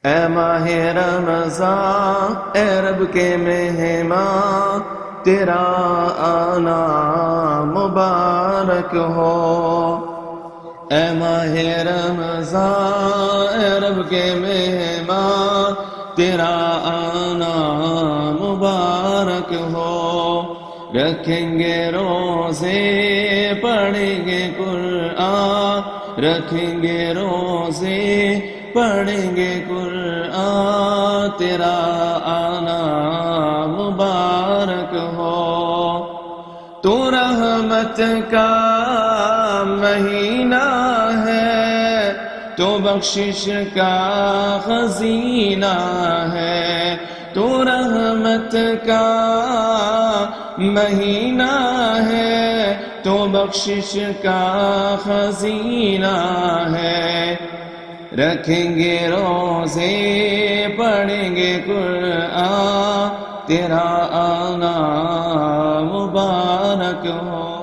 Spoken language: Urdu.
اے ماہ رمضان اے رب کے مہمان، تیرا آنا مبارک ہو۔ اے ماہ رمضان اے رب کے مہمان، تیرا آنا مبارک ہو۔ رکھیں گے روزے پڑھیں گے قرآن، رکھیں گے روزے پڑھیں گے قرآن، تیرا آنا مبارک ہو۔ تو رحمت کا مہینہ ہے، تو بخشش کا خزینہ ہے، تو رحمت کا مہینہ ہے، تو بخشش کا خزینہ ہے۔ رکھیں گے روزے پڑھیں گے قرآن، تیرا آنا مبارک ہو۔